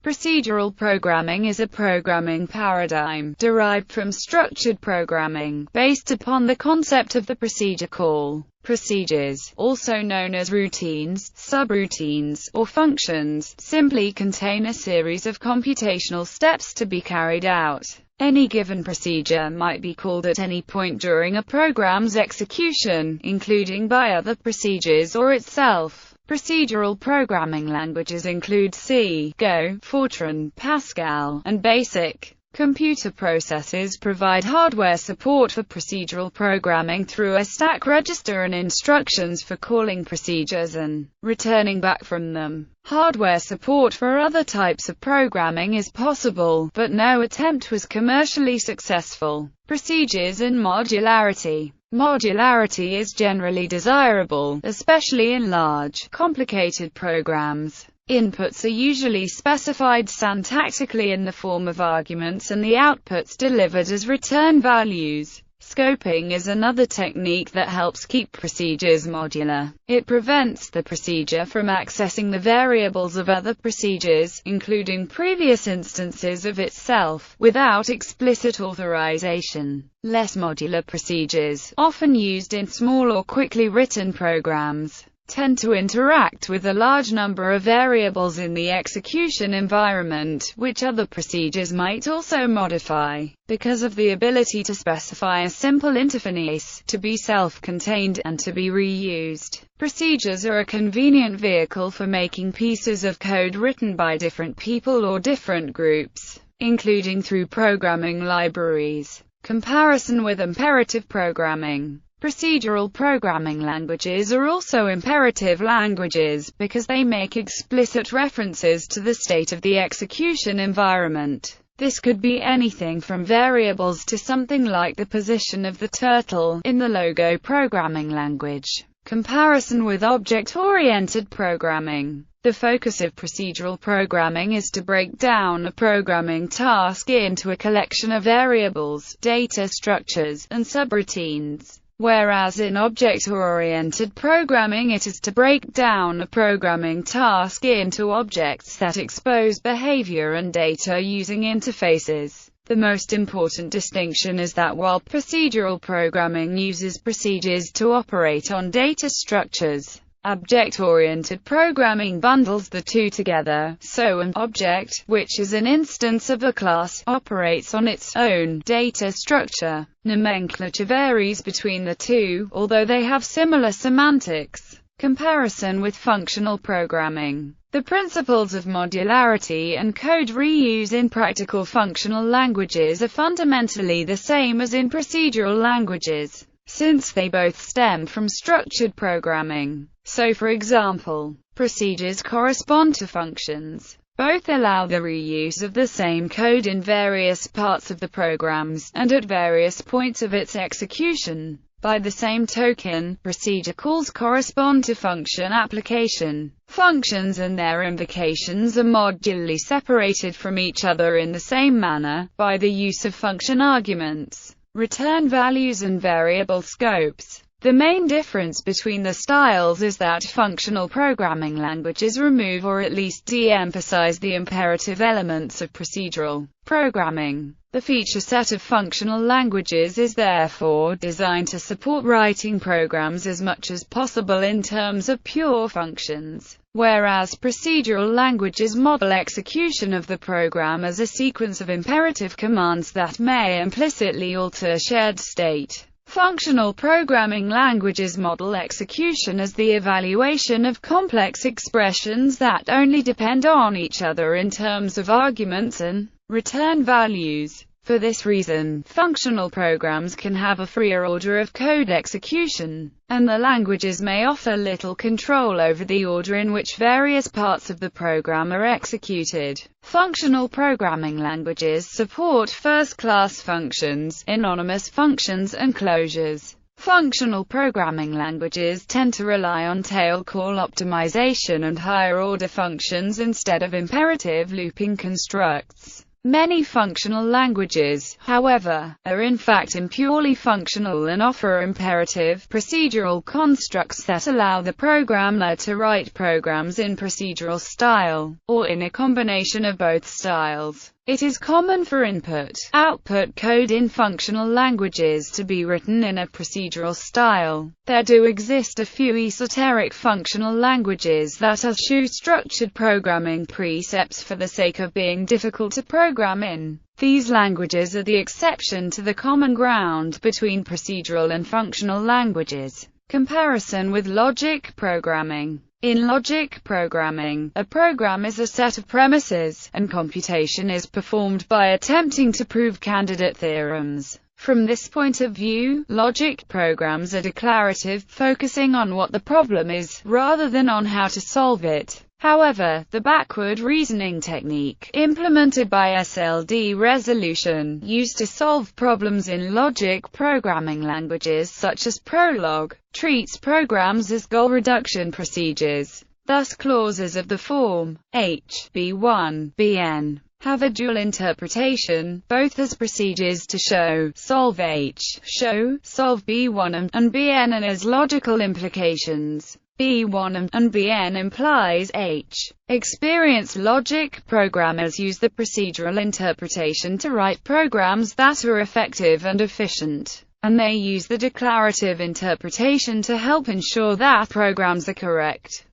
Procedural programming is a programming paradigm derived from structured programming, based upon the concept of the procedure call. Procedures, also known as routines, subroutines, or functions, simply contain a series of computational steps to be carried out. Any given procedure might be called at any point during a program's execution, including by other procedures or itself. Procedural programming languages include C, Go, Fortran, Pascal, and BASIC. Computer processors provide hardware support for procedural programming through a stack register and instructions for calling procedures and returning back from them. Hardware support for other types of programming is possible, but no attempt was commercially successful. Procedures and modularity. Modularity is generally desirable, especially in large, complicated programs. Inputs are usually specified syntactically in the form of arguments and the outputs delivered as return values. Scoping is another technique that helps keep procedures modular. It prevents the procedure from accessing the variables of other procedures, including previous instances of itself, without explicit authorization. Less modular procedures, often used in small or quickly written programs, tend to interact with a large number of variables in the execution environment, which other procedures might also modify. Because of the ability to specify a simple interface, to be self-contained, and to be reused, procedures are a convenient vehicle for making pieces of code written by different people or different groups, including through programming libraries. Comparison with imperative programming. Procedural programming languages are also imperative languages, because they make explicit references to the state of the execution environment. This could be anything from variables to something like the position of the turtle in the logo programming language. Comparison with object-oriented programming. The focus of procedural programming is to break down a programming task into a collection of variables, data structures, and subroutines. Whereas in object-oriented programming it is to break down a programming task into objects that expose behavior and data using interfaces. The most important distinction is that while procedural programming uses procedures to operate on data structures, object-oriented programming bundles the two together, so an object, which is an instance of a class, operates on its own data structure. Nomenclature varies between the two, although they have similar semantics. Comparison with functional programming. The principles of modularity and code reuse in practical functional languages are fundamentally the same as in procedural languages, since they both stem from structured programming. So for example, procedures correspond to functions. Both allow the reuse of the same code in various parts of the programs, and at various points of its execution. By the same token, procedure calls correspond to function application. Functions and their invocations are modularly separated from each other in the same manner, by the use of function arguments, return values and variable scopes. The main difference between the styles is that functional programming languages remove or at least de-emphasize the imperative elements of procedural programming. The feature set of functional languages is therefore designed to support writing programs as much as possible in terms of pure functions, whereas procedural languages model execution of the program as a sequence of imperative commands that may implicitly alter shared state. Functional programming languages model execution as the evaluation of complex expressions that only depend on each other in terms of arguments and return values. For this reason, functional programs can have a freer order of code execution, and the languages may offer little control over the order in which various parts of the program are executed. Functional programming languages support first-class functions, anonymous functions, and closures. Functional programming languages tend to rely on tail call optimization and higher-order functions instead of imperative looping constructs. Many functional languages, however, are in fact impurely functional and offer imperative, procedural constructs that allow the programmer to write programs in procedural style, or in a combination of both styles. It is common for input-output code in functional languages to be written in a procedural style. There do exist a few esoteric functional languages that eschew structured programming precepts for the sake of being difficult to program in. These languages are the exception to the common ground between procedural and functional languages. Comparison with logic programming. In logic programming, a program is a set of premises, and computation is performed by attempting to prove candidate theorems. From this point of view, logic programs are declarative, focusing on what the problem is, rather than on how to solve it. However, the backward reasoning technique, implemented by SLD resolution, used to solve problems in logic programming languages such as Prolog, treats programs as goal reduction procedures. Thus clauses of the form H, B1, Bn have a dual interpretation, both as procedures to show, solve H, show, solve B1 and Bn, and as logical implications. B1 and Bn implies H. Experienced logic programmers use the procedural interpretation to write programs that are effective and efficient, and they use the declarative interpretation to help ensure that programs are correct.